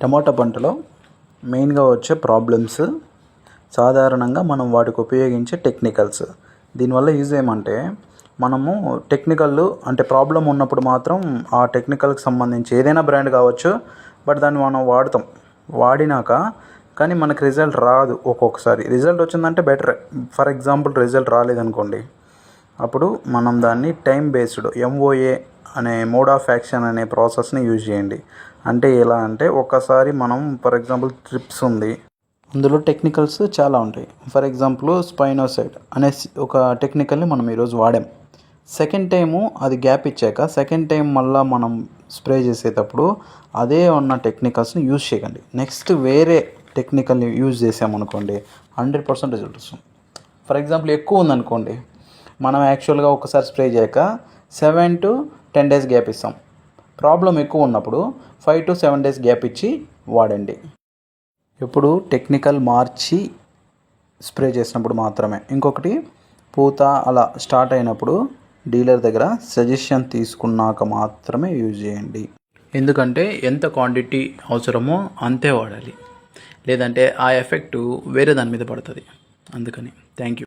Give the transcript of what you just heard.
టమాటా పంటలో మెయిన్గా వచ్చే ప్రాబ్లమ్స్, సాధారణంగా మనం వాటికి ఉపయోగించే టెక్నికల్స్. దీనివల్ల యూజ్ ఏమంటే, మనము టెక్నికల్ అంటే ప్రాబ్లం ఉన్నప్పుడు మాత్రం ఆ టెక్నికల్కి సంబంధించి ఏదైనా బ్రాండ్ కావచ్చు, బట్ దాన్ని మనం వాడినాక కానీ మనకు రిజల్ట్ రాదు. ఒక్కొక్కసారి రిజల్ట్ వచ్చిందంటే బెటర్. ఫర్ ఎగ్జాంపుల్ రిజల్ట్ రాలేదనుకోండి, అప్పుడు మనం దాన్ని టైం బేస్డ్ MOA అనే మోడ్ ఆఫ్ యాక్షన్ అనే ప్రాసెస్ని యూజ్ చేయండి. అంటే ఎలా అంటే, ఒక్కసారి మనం ఫర్ ఎగ్జాంపుల్ ట్రిప్స్ ఉంది, అందులో టెక్నికల్స్ చాలా ఉంటాయి. ఫర్ ఎగ్జాంపుల్ స్పైనోసైడ్ అనే ఒక టెక్నికల్ని మనం ఈరోజు వాడాం. సెకండ్ టైము అది గ్యాప్ ఇచ్చాక సెకండ్ టైం మళ్ళీ మనం స్ప్రే చేసేటప్పుడు అదే ఉన్న టెక్నికల్స్ని యూజ్ చేయకండి. నెక్స్ట్ వేరే టెక్నికల్ని యూజ్ చేసామనుకోండి, 100% రిజల్ట్ వస్తుంది. ఫర్ ఎగ్జాంపుల్ ఎక్కువ ఉందనుకోండి, మనం యాక్చువల్గా ఒకసారి స్ప్రే చేయక 7 to 10 days గ్యాప్ ఇస్తాం. ప్రాబ్లం ఎక్కువ ఉన్నప్పుడు 5 to 7 days గ్యాప్ ఇచ్చి వాడండి. ఇప్పుడు టెక్నికల్ మార్చి స్ప్రే చేసినప్పుడు మాత్రమే. ఇంకొకటి, పూత అలా స్టార్ట్ అయినప్పుడు డీలర్ దగ్గర సజెషన్ తీసుకున్నాక మాత్రమే యూజ్ చేయండి. ఎందుకంటే ఎంత క్వాంటిటీ అవసరమో అంతే వాడాలి, లేదంటే ఆ ఎఫెక్టు వేరే దాని మీద పడుతుంది. అందుకని థ్యాంక్ యూ.